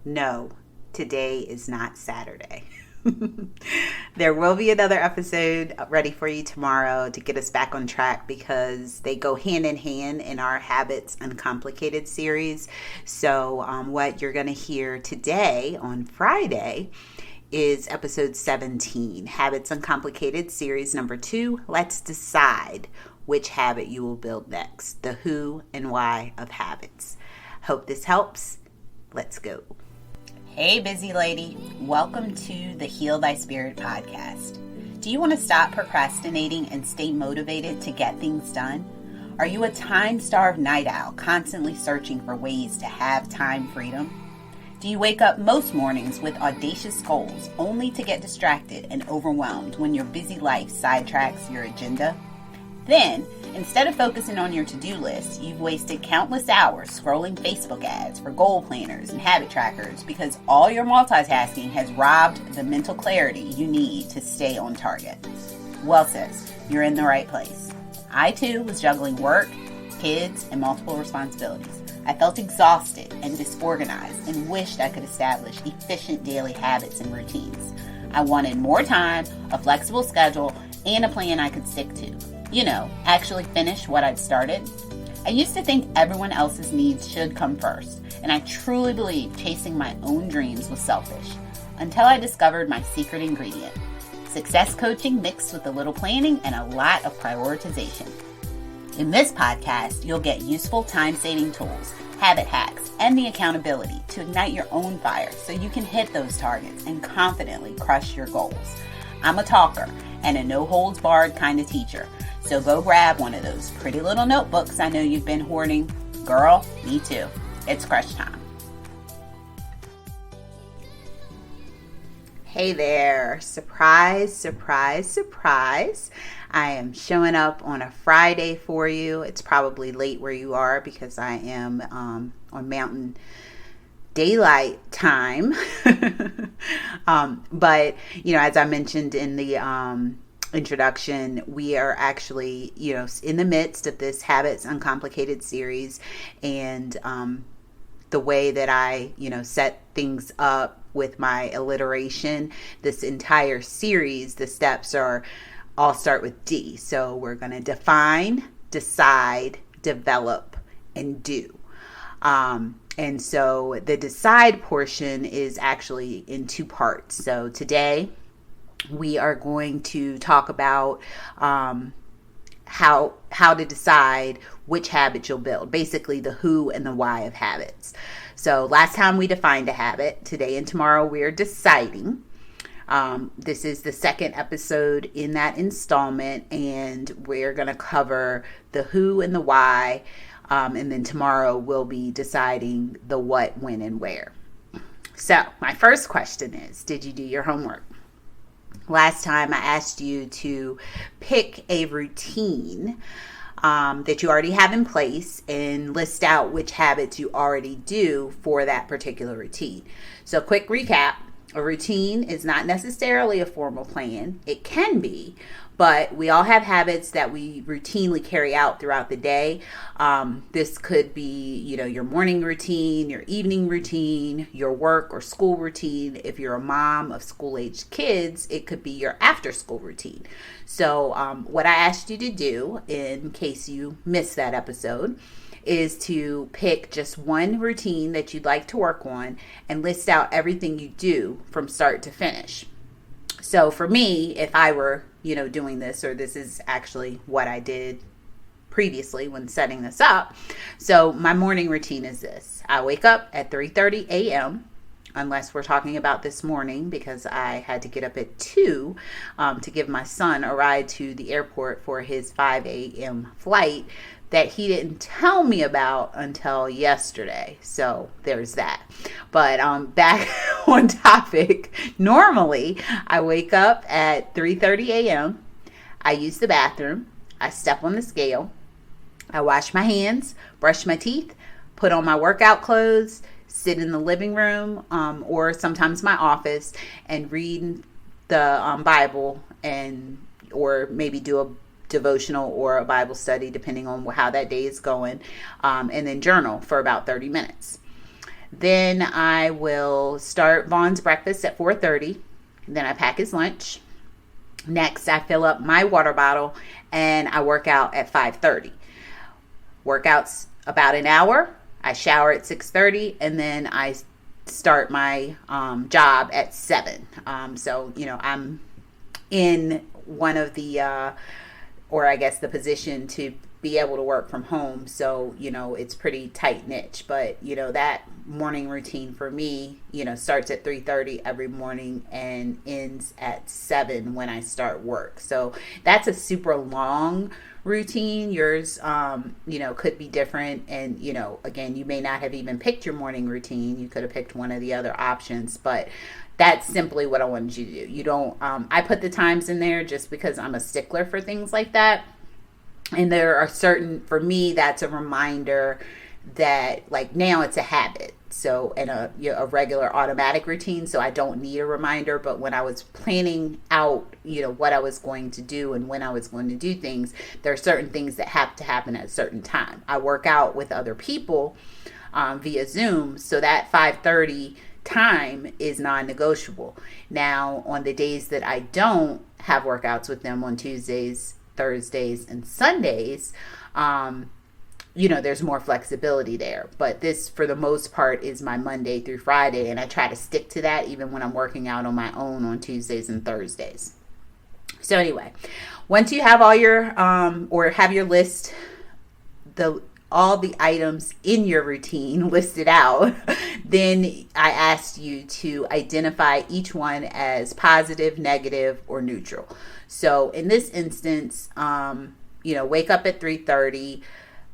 No, today is not Saturday. There will be another episode ready for you tomorrow to get us back on track because they go hand in hand in our Habits Uncomplicated series. So, what you're going to hear today on Friday is episode 17, Habits Uncomplicated Series number 2. Let's decide which habit you will build next, the who and why of habits. Hope this helps. Let's go. Hey, busy lady. Welcome to the Heal Thy Spirit podcast. Do you want to stop procrastinating and stay motivated to get things done? Are you a time-starved night owl constantly searching for ways to have time freedom? Do you wake up most mornings with audacious goals only to get distracted and overwhelmed when your busy life sidetracks your agenda? Then, instead of focusing on your to-do list, you've wasted countless hours scrolling Facebook ads for goal planners and habit trackers because all your multitasking has robbed the mental clarity you need to stay on target. Well, sis, you're in the right place. I, too, was juggling work, kids, and multiple responsibilities. I felt exhausted and disorganized and wished I could establish efficient daily habits and routines. I wanted more time, a flexible schedule, and a plan I could stick to. Actually finish what I'd started. I used to think everyone else's needs should come first, and I truly believed chasing my own dreams was selfish, until I discovered my secret ingredient: success coaching mixed with a little planning and a lot of prioritization. In this podcast, you'll get useful time-saving tools, habit hacks, and the accountability to ignite your own fire so you can hit those targets and confidently crush your goals. I'm a talker and a no-holds-barred kind of teacher. So go grab one of those pretty little notebooks I know you've been hoarding. Girl, me too. It's crush time. Hey there. Surprise, surprise, surprise. I am showing up on a Friday for you. It's probably late where you are because I am on Mountain Daylight time. But, as I mentioned in the introduction, we are actually, in the midst of this Habits Uncomplicated series, and the way that I, set things up with my alliteration, this entire series, the steps all start with D. So we're going to define, decide, develop, and do. And so the decide portion is actually in two parts. So today we are going to talk about how to decide which habit you'll build, basically the who and the why of habits. So last time we defined a habit. Today and tomorrow we're deciding. This is the second episode in that installment, and we're going to cover the who and the why. And then tomorrow we'll be deciding the what, when, and where. So my first question is, did you do your homework? Last time I asked you to pick a routine that you already have in place and list out which habits you already do for that particular routine. So quick recap, a routine is not necessarily a formal plan. It can be, but we all have habits that we routinely carry out throughout the day. This could be, your morning routine, your evening routine, your work or school routine. If you're a mom of school-aged kids, it could be your after-school routine. So what I asked you to do, in case you missed that episode, is to pick just one routine that you'd like to work on and list out everything you do from start to finish. So for me, if I were, doing this, or this is actually what I did previously when setting this up. So my morning routine is this. I wake up at 3:30 a.m., unless we're talking about this morning because I had to get up at 2 to give my son a ride to the airport for his 5 a.m. flight that he didn't tell me about until yesterday. So there's that. But back on topic, normally I wake up at 3:30 a.m. I use the bathroom. I step on the scale. I wash my hands, brush my teeth, put on my workout clothes, sit in the living room or sometimes my office and read the Bible or maybe do a devotional or a Bible study depending on how that day is going, and then journal for about 30 minutes. Then I will start Vaughn's breakfast at 4:30. Then I pack his lunch. Next, I fill up my water bottle and I work out at 5:30. Workouts about an hour. I shower at 6:30, and then I start my job at 7. So, I'm in one of the, or I guess the position to be able to work from home. So, it's pretty tight niche, but, that morning routine for me, starts at 3:30 every morning and ends at 7 when I start work. So that's a super long routine. Yours, could be different. And, again, you may not have even picked your morning routine. You could have picked one of the other options, but that's simply what I wanted you to do. You don't, I put the times in there just because I'm a stickler for things like that. And there are certain, for me, that's a reminder that, like, now it's a habit. So, and a regular automatic routine. So I don't need a reminder. But when I was planning out, what I was going to do and when I was going to do things, there are certain things that have to happen at a certain time. I work out with other people via Zoom. So that 5:30 time is non-negotiable. Now, on the days that I don't have workouts with them on Tuesdays, Thursdays, and Sundays, there's more flexibility there. But this, for the most part, is my Monday through Friday, and I try to stick to that even when I'm working out on my own on Tuesdays and Thursdays. So anyway, once you have all your, or have your list, all the items in your routine listed out, then I asked you to identify each one as positive, negative, or neutral. So in this instance, wake up at 3:30.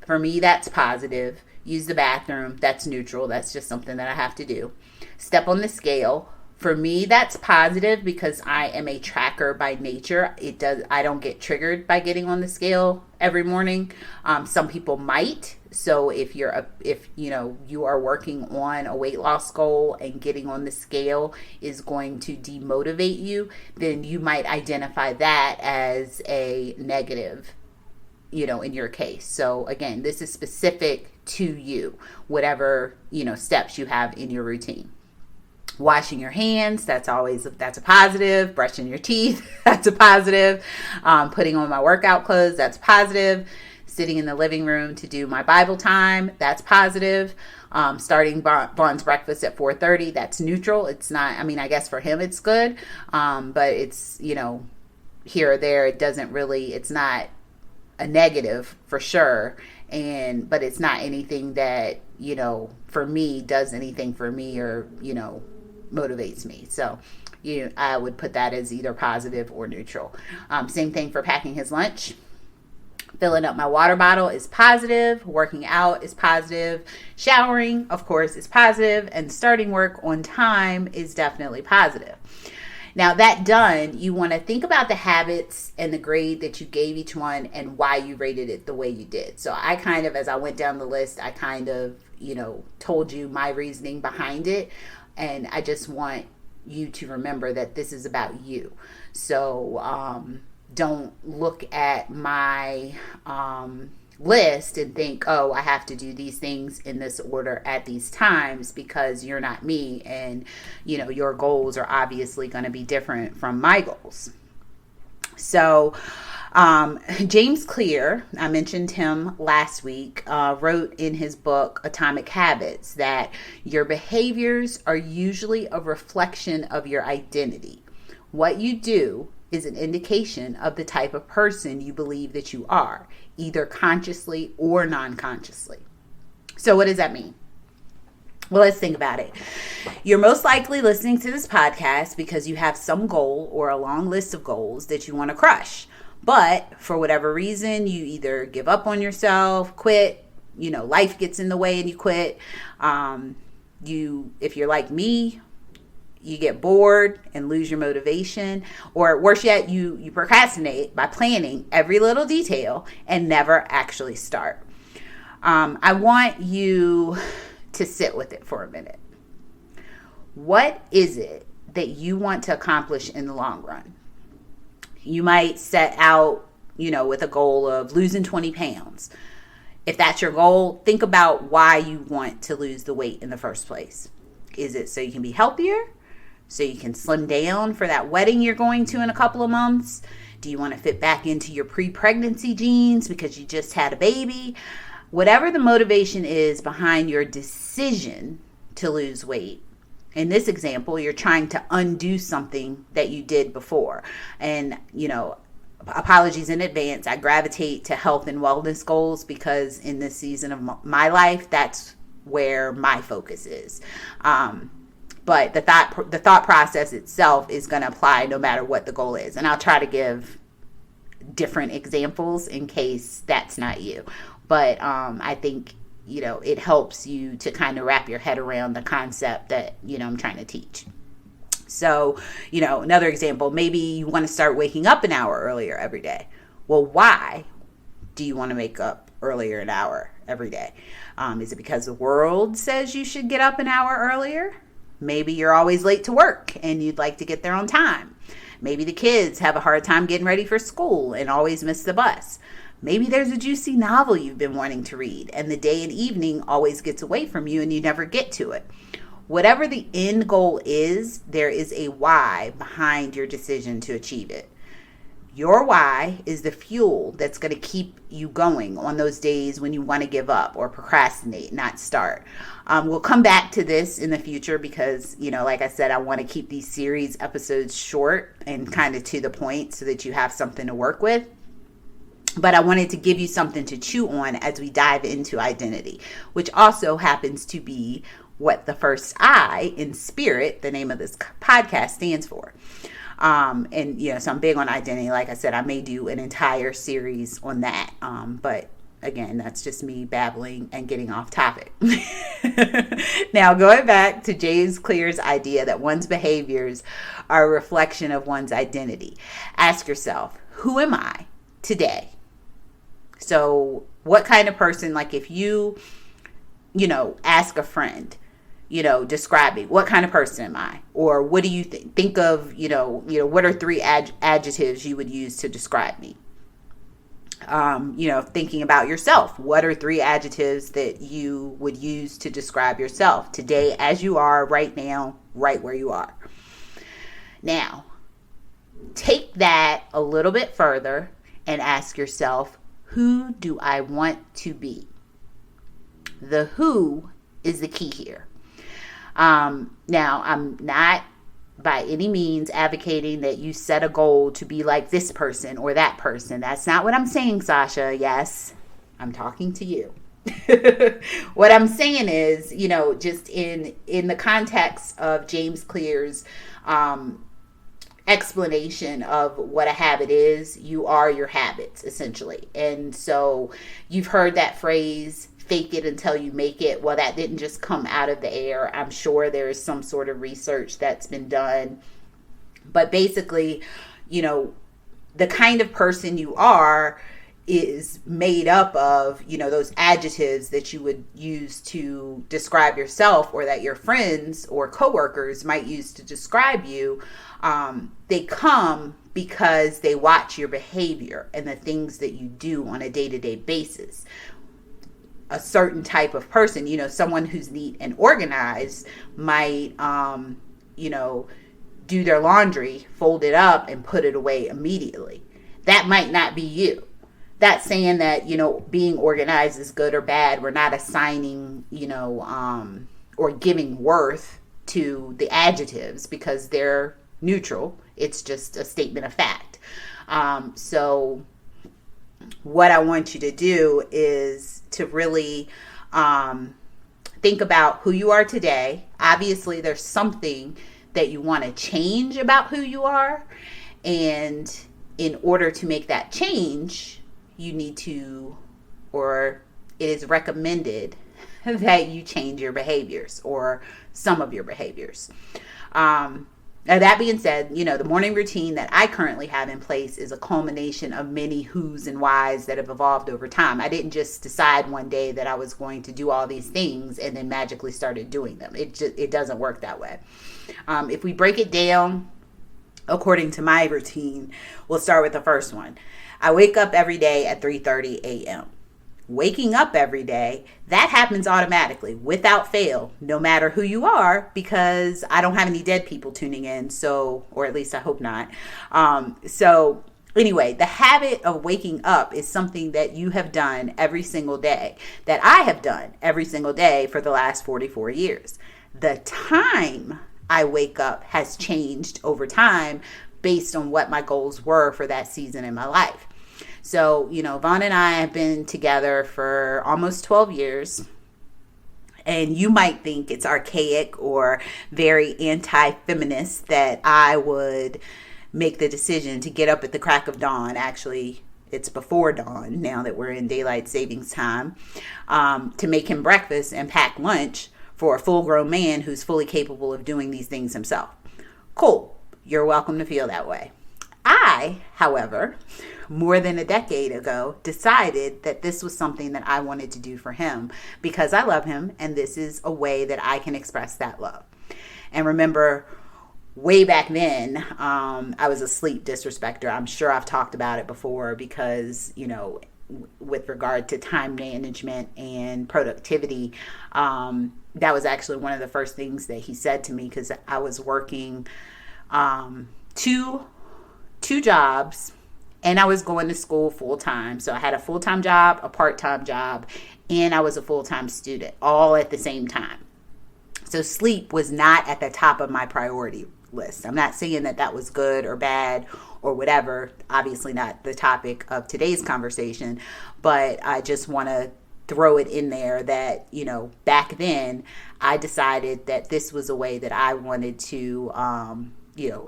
For me, that's positive. Use the bathroom, that's neutral. That's just something that I have to do. Step on the scale. For me, that's positive because I am a tracker by nature. I don't get triggered by getting on the scale every morning. Some people might. So if you are working on a weight loss goal and getting on the scale is going to demotivate you, then you might identify that as a negative, in your case. So again, this is specific to you, whatever, steps you have in your routine. Washing your hands, that's a positive. Brushing your teeth, that's a positive. Putting on my workout clothes, that's positive. Sitting in the living room to do my Bible time, that's positive. Starting Vaughn's breakfast at 4:30, that's neutral. It's not, I guess for him it's good, but it's, here or there, it's not a negative for sure. But it's not anything that, for me, does anything for me or, motivates me. So, I would put that as either positive or neutral. Same thing for packing his lunch. Filling up my water bottle is positive. Working out is positive. Showering, of course, is positive. And starting work on time is definitely positive. Now, that done, you want to think about the habits and the grade that you gave each one and why you rated it the way you did. So I as I went down the list, I told you my reasoning behind it. And I just want you to remember that this is about you. So don't look at my list and think, oh, I have to do these things in this order at these times, because you're not me, and your goals are obviously going to be different from my goals. So James Clear, I mentioned him last week, wrote in his book Atomic Habits that your behaviors are usually a reflection of your identity. What you do is an indication of the type of person you believe that you are, either consciously or non-consciously. So what does that mean? Well, let's think about it. You're most likely listening to this podcast because you have some goal or a long list of goals that you want to crush. But for whatever reason, you either give up on yourself, quit, life gets in the way and you quit. If you're like me, you get bored and lose your motivation, or worse yet, you procrastinate by planning every little detail and never actually start. I want you to sit with it for a minute. What is it that you want to accomplish in the long run? You might set out, with a goal of losing 20 pounds. If that's your goal, think about why you want to lose the weight in the first place. Is it so you can be healthier? So you can slim down for that wedding you're going to in a couple of months? Do you want to fit back into your pre-pregnancy jeans because you just had a baby? Whatever the motivation is behind your decision to lose weight, in this example, you're trying to undo something that you did before. And, apologies in advance, I gravitate to health and wellness goals because in this season of my life, that's where my focus is. But the thought process itself is going to apply no matter what the goal is. And I'll try to give different examples in case that's not you. But I think, it helps you to kind of wrap your head around the concept that, I'm trying to teach. So, another example, maybe you want to start waking up an hour earlier every day. Well, why do you want to wake up earlier an hour every day? Is it because the world says you should get up an hour earlier? Maybe you're always late to work and you'd like to get there on time. Maybe the kids have a hard time getting ready for school and always miss the bus. Maybe there's a juicy novel you've been wanting to read and the day and evening always gets away from you and you never get to it. Whatever the end goal is, there is a why behind your decision to achieve it. Your why is the fuel that's going to keep you going on those days when you want to give up or procrastinate, not start. We'll come back to this in the future because, like I said, I want to keep these series episodes short and kind of to the point so that you have something to work with. But I wanted to give you something to chew on as we dive into identity, which also happens to be what the first I in spirit, the name of this podcast, stands for. So I'm big on identity. Like I said, I may do an entire series on that. But again, that's just me babbling and getting off topic. Now, going back to James Clear's idea that one's behaviors are a reflection of one's identity. Ask yourself, who am I today? So what kind of person, like if you, ask a friend, describe me. What kind of person am I? Or what do you think of, what are 3 adjectives you would use to describe me? Thinking about yourself. What are 3 adjectives that you would use to describe yourself today as you are right now, right where you are? Now, take that a little bit further and ask yourself, who do I want to be? The who is the key here. Now, I'm not by any means advocating that you set a goal to be like this person or that person. That's not what I'm saying, Sasha. Yes, I'm talking to you. What I'm saying is, just in the context of James Clear's explanation of what a habit is, you are your habits, essentially. And so you've heard that phrase, fake it until you make it. Well, that didn't just come out of the air. I'm sure there is some sort of research that's been done. But basically, the kind of person you are is made up of, those adjectives that you would use to describe yourself or that your friends or coworkers might use to describe you. They come because they watch your behavior and the things that you do on a day-to-day basis. A certain type of person, someone who's neat and organized might, do their laundry, fold it up and put it away immediately. That might not be you. That's saying that, being organized is good or bad. We're not assigning, or giving worth to the adjectives because they're neutral. It's just a statement of fact. So what I want you to do is to really think about who you are today. Obviously, there's something that you want to change about who you are. And in order to make that change, you need to, or it is recommended that you change your behaviors or some of your behaviors. Now, that being said, the morning routine that I currently have in place is a culmination of many who's and whys that have evolved over time. I didn't just decide one day that I was going to do all these things and then magically started doing them. It doesn't work that way. If we break it down according to my routine, we'll start with the first one. I wake up every day at 3:30 a.m. waking up every day, that happens automatically without fail, no matter who you are, because I don't have any dead people tuning in. So, or at least I hope not. So anyway, the habit of waking up is something that you have done every single day, that I have done every single day for the last 44 years. The time I wake up has changed over time based on what my goals were for that season in my life. So, Vaughn and I have been together for almost 12 years. And you might think it's archaic or very anti-feminist that I would make the decision to get up at the crack of dawn. Actually, it's before dawn now that we're in daylight savings time, to make him breakfast and pack lunch for a full-grown man who's fully capable of doing these things himself. Cool. You're welcome to feel that way. I, however, more than a decade ago, decided that this was something that I wanted to do for him because I love him, and this is a way that I can express that love. And remember, way back then, I was a sleep disrespecter. I'm sure I've talked about it before because, with regard to time management and productivity, that was actually one of the first things that he said to me, because I was working two jobs, and I was going to school full time. So I had a full-time job, a part-time job, and I was a full-time student, all at the same time. So sleep was not at the top of my priority list. I'm not saying that that was good or bad or whatever. Obviously not the topic of today's conversation, but I just want to throw it in there that, back then I decided that this was a way that I wanted to,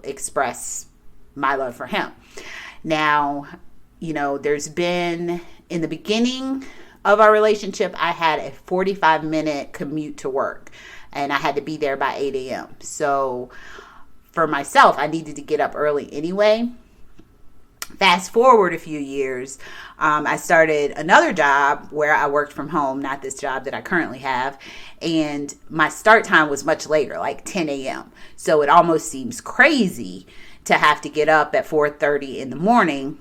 express my love for him. Now, there's been, in the beginning of our relationship, I had a 45-minute commute to work, and I had to be there by 8 a.m. So for myself, I needed to get up early anyway. Fast forward a few years, I started another job where I worked from home, not this job that I currently have, and my start time was much later, like 10 a.m. So it almost seems crazy to have to get up at 4:30 in the morning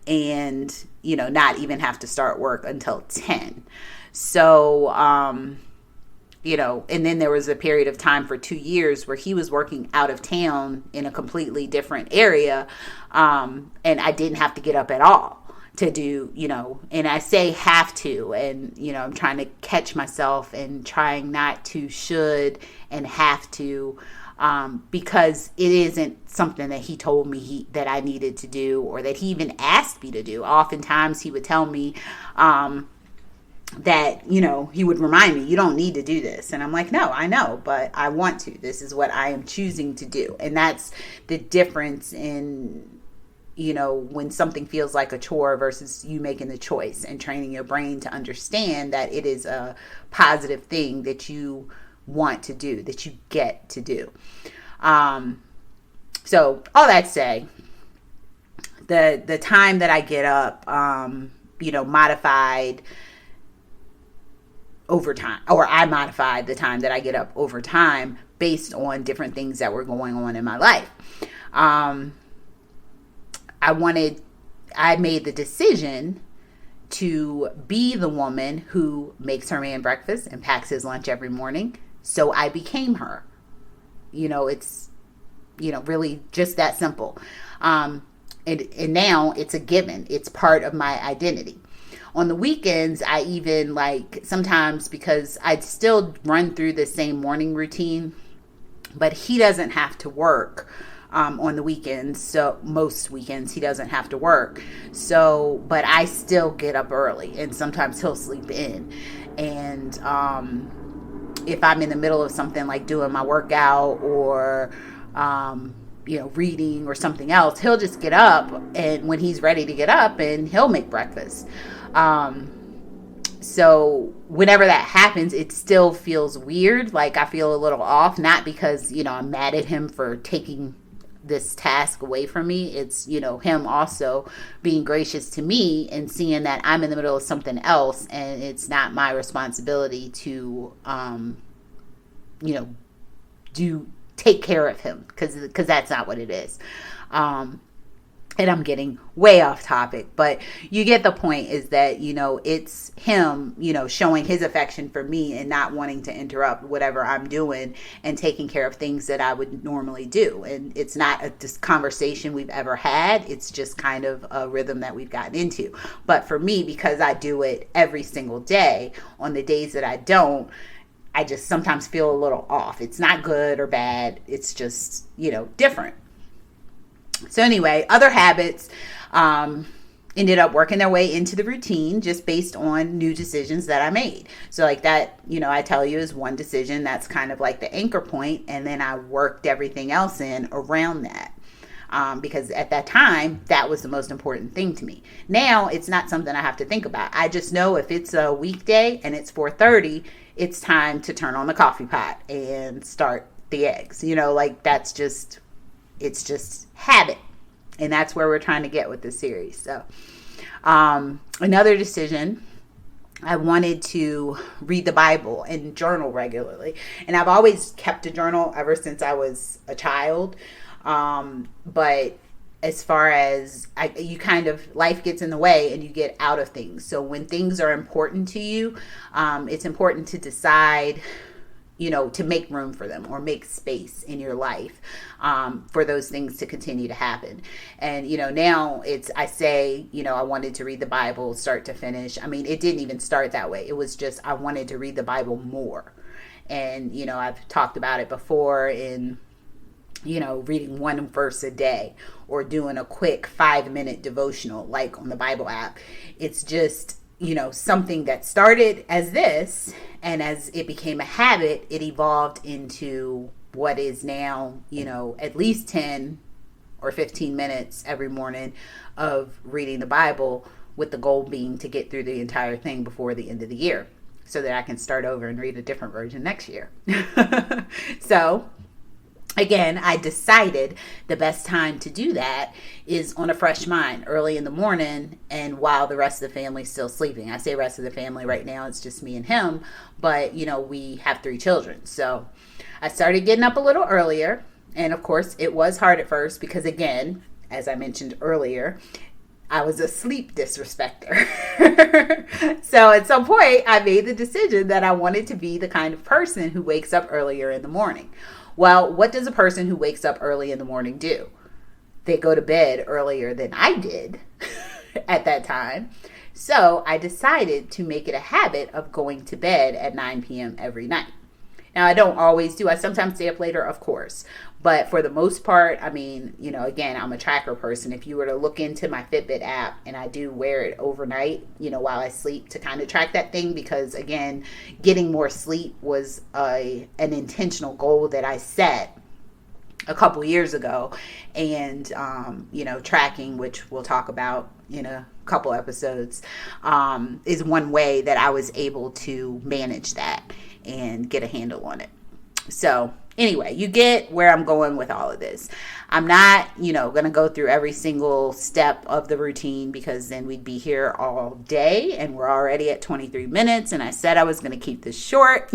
and, not even have to start work until 10. So, and then there was a period of time for 2 years where he was working out of town in a completely different area. And I didn't have to get up at all to do, and I say have to, and, I'm trying to catch myself and trying not to should and have to, because it isn't something that he told me that I needed to do, or that he even asked me to do. Oftentimes he would tell me, that, he would remind me, you don't need to do this. And I'm like, no, I know, but I want to. This is what I am choosing to do. And that's the difference in, when something feels like a chore versus you making the choice and training your brain to understand that it is a positive thing that you want to do, that you get to do. So all that to say, the time that I get up, modified over time, or I modified the time that I get up over time based on different things that were going on in my life. I made the decision to be the woman who makes her man breakfast and packs his lunch every morning. So I became her. It's, really just that simple. And now it's a given. It's part of my identity. On the weekends, I even sometimes, because I'd still run through the same morning routine, but he doesn't have to work on the weekends. So most weekends he doesn't have to work. So, but I still get up early, and sometimes he'll sleep in. And if I'm in the middle of something like doing my workout or, reading or something else, he'll just get up, and when he's ready to get up, and he'll make breakfast. So whenever that happens, it still feels weird. I feel a little off, not because, I'm mad at him for taking this task away from me. It's, him also being gracious to me and seeing that I'm in the middle of something else, and it's not my responsibility to, take care of him, because that's not what it is. And I'm getting way off topic, but you get the point, is that, it's him, showing his affection for me and not wanting to interrupt whatever I'm doing and taking care of things that I would normally do. And it's not a conversation we've ever had. It's just kind of a rhythm that we've gotten into. But for me, because I do it every single day, on the days that I don't, I just sometimes feel a little off. It's not good or bad. It's just, different. So anyway, other habits ended up working their way into the routine just based on new decisions that I made. So like that, I tell you, is one decision that's kind of like the anchor point, and then I worked everything else in around that. Because at that time, that was the most important thing to me. Now, it's not something I have to think about. I just know if it's a weekday and it's 4:30, it's time to turn on the coffee pot and start the eggs. It's just habit. And that's where we're trying to get with this series. So another decision, I wanted to read the Bible and journal regularly. And I've always kept a journal ever since I was a child. But as far as life gets in the way and you get out of things. So when things are important to you, it's important to decide, to make room for them or make space in your life for those things to continue to happen. And, now I say, I wanted to read the Bible start to finish. I mean, it didn't even start that way. It was just I wanted to read the Bible more. And, I've talked about it before in, reading one verse a day or doing a quick 5-minute devotional like on the Bible app. It's just, something that started as this, and as it became a habit, it evolved into what is now, at least 10 or 15 minutes every morning of reading the Bible, with the goal being to get through the entire thing before the end of the year so that I can start over and read a different version next year. So again, I decided the best time to do that is on a fresh mind, early in the morning, and while the rest of the family's still sleeping. I say rest of the family right now, it's just me and him, but we have 3 children. So I started getting up a little earlier, and of course it was hard at first because, again, as I mentioned earlier, I was a sleep disrespecter. So at some point I made the decision that I wanted to be the kind of person who wakes up earlier in the morning. Well, what does a person who wakes up early in the morning do? They go to bed earlier than I did at that time. So I decided to make it a habit of going to bed at 9 p.m. every night. Now, I don't always do. I sometimes stay up later, of course. But for the most part, I mean, again, I'm a tracker person. If you were to look into my Fitbit app, and I do wear it overnight, while I sleep to kind of track that thing, because, again, getting more sleep was an intentional goal that I set a couple years ago. And, tracking, which we'll talk about in a couple episodes, is one way that I was able to manage that and get a handle on it. So anyway, you get where I'm going with all of this. I'm not, going to go through every single step of the routine, because then we'd be here all day, and we're already at 23 minutes. And I said I was going to keep this short.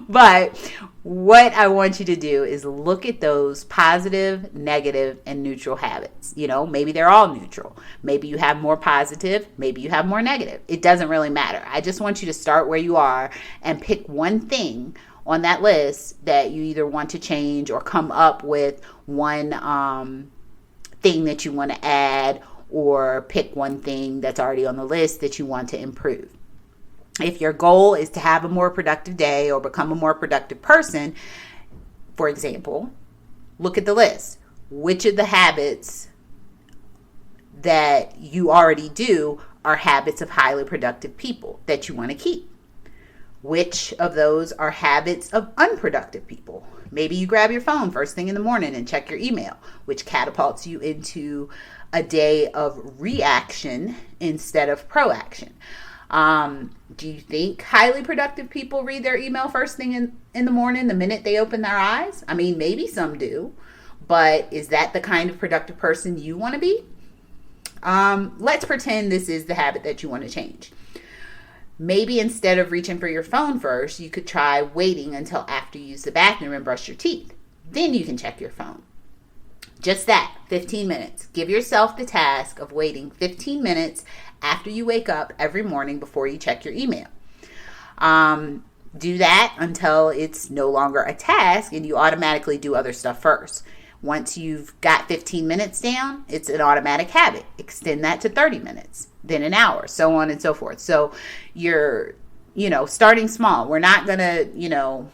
But what I want you to do is look at those positive, negative, and neutral habits. Maybe they're all neutral. Maybe you have more positive. Maybe you have more negative. It doesn't really matter. I just want you to start where you are and pick one thing on that list that you either want to change, or come up with one thing that you want to add, or pick one thing that's already on the list that you want to improve. If your goal is to have a more productive day or become a more productive person, for example, look at the list. Which of the habits that you already do are habits of highly productive people that you want to keep? Which of those are habits of unproductive people? Maybe you grab your phone first thing in the morning and check your email, which catapults you into a day of reaction instead of proaction. Do you think highly productive people read their email first thing in the morning, the minute they open their eyes? I mean, maybe some do, but is that the kind of productive person you want to be? Let's pretend this is the habit that you want to change. Maybe instead of reaching for your phone first, you could try waiting until after you use the bathroom and brush your teeth. Then you can check your phone. Just that, 15 minutes. Give yourself the task of waiting 15 minutes after you wake up every morning before you check your email. Do that until it's no longer a task and you automatically do other stuff first. Once you've got 15 minutes down, it's an automatic habit. Extend that to 30 minutes, then an hour, so on and so forth. So you're, starting small. We're not going to,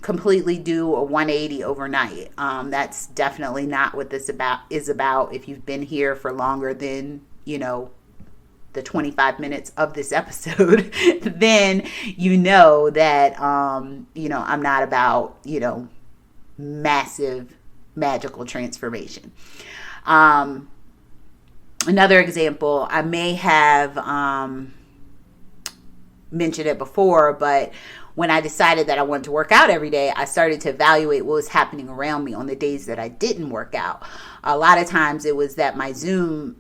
completely do a 180 overnight. That's definitely not what this is about. If you've been here for longer than, the 25 minutes of this episode, then you know that, I'm not about, massive magical transformation. Another example, I may have mentioned it before, but when I decided that I wanted to work out every day, I started to evaluate what was happening around me on the days that I didn't work out. A lot of times it was that my Zoom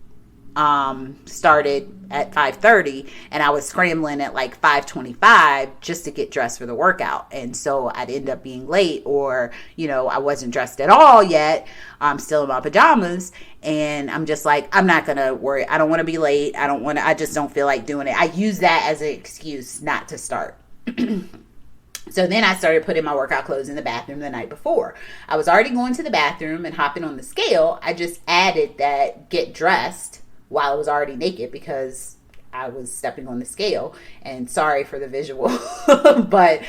started at 5:30 and I was scrambling at like 5:25 just to get dressed for the workout. And so I'd end up being late, or, I wasn't dressed at all yet. I'm still in my pajamas and I'm just like, I'm not going to worry. I don't want to be late. I just don't feel like doing it. I use that as an excuse not to start. So then I started putting my workout clothes in the bathroom the night before. I was already going to the bathroom and hopping on the scale. I just added that get dressed while I was already naked because I was stepping on the scale. And sorry for the visual, but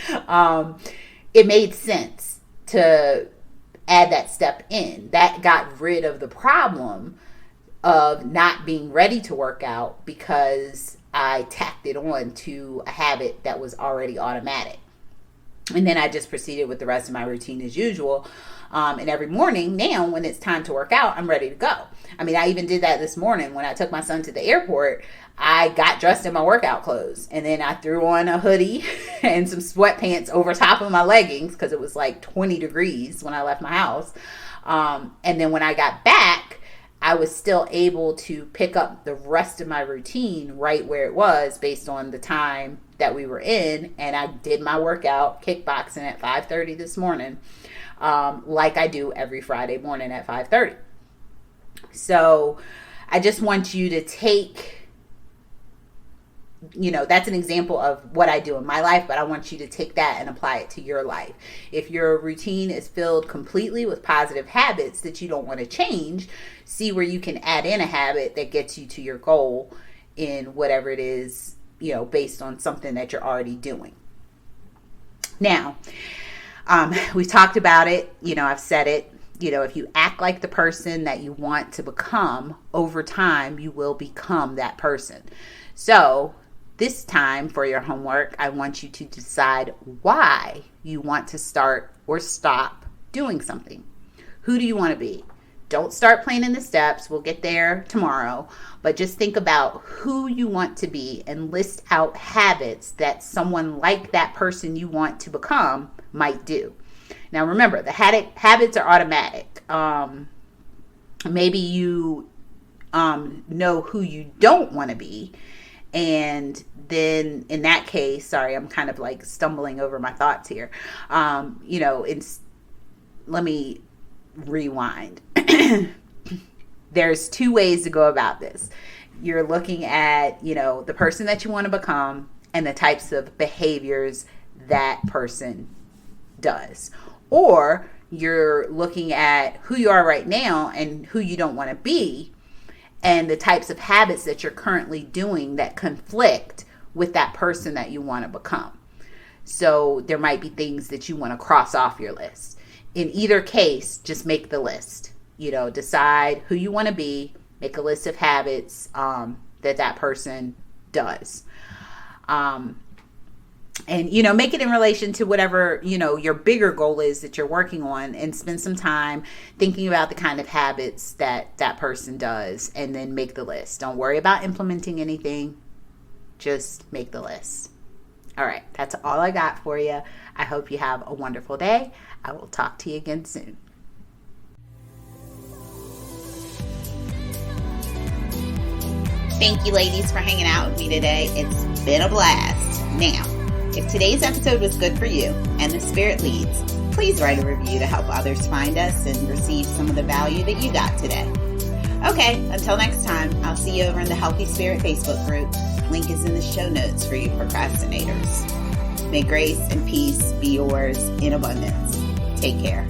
it made sense to add that step in. That got rid of the problem of not being ready to work out because I tacked it on to a habit that was already automatic. And then I just proceeded with the rest of my routine as usual. And every morning now, when it's time to work out, I'm ready to go. I mean, I even did that this morning when I took my son to the airport. I got dressed in my workout clothes and then I threw on a hoodie and some sweatpants over top of my leggings because it was like 20 degrees when I left my house. And then when I got back, I was still able to pick up the rest of my routine right where it was based on the time that we were in. And I did my workout, kickboxing, at 5:30 this morning, like I do every Friday morning at 5:30. So I just want you to take, that's an example of what I do in my life, but I want you to take that and apply it to your life. If your routine is filled completely with positive habits that you don't want to change, see where you can add in a habit that gets you to your goal in whatever it is, based on something that you're already doing. Now, we talked about it, I've said it, if you act like the person that you want to become, over time, you will become that person. So this time for your homework, I want you to decide why you want to start or stop doing something. Who do you want to be? Don't start planning the steps. We'll get there tomorrow. But just think about who you want to be and list out habits that someone like that person you want to become might do. Now remember, the habits are automatic. Maybe you know who you don't want to be. And then in that case, sorry, I'm kind of like stumbling over my thoughts here. Let me rewind. There's two ways to go about this. You're looking at, the person that you want to become and the types of behaviors that person does. Or you're looking at who you are right now and who you don't want to be and the types of habits that you're currently doing that conflict with that person that you want to become. So there might be things that you want to cross off your list. In either case, just make the list. Decide who you want to be, make a list of habits that person does. And, make it in relation to whatever, your bigger goal is that you're working on, and spend some time thinking about the kind of habits that person does, and then make the list. Don't worry about implementing anything. Just make the list. All right. That's all I got for you. I hope you have a wonderful day. I will talk to you again soon. Thank you, ladies, for hanging out with me today. It's been a blast. Now, if today's episode was good for you and the spirit leads, please write a review to help others find us and receive some of the value that you got today. Okay, until next time, I'll see you over in the Healthy Spirit Facebook group. Link is in the show notes for you procrastinators. May grace and peace be yours in abundance. Take care.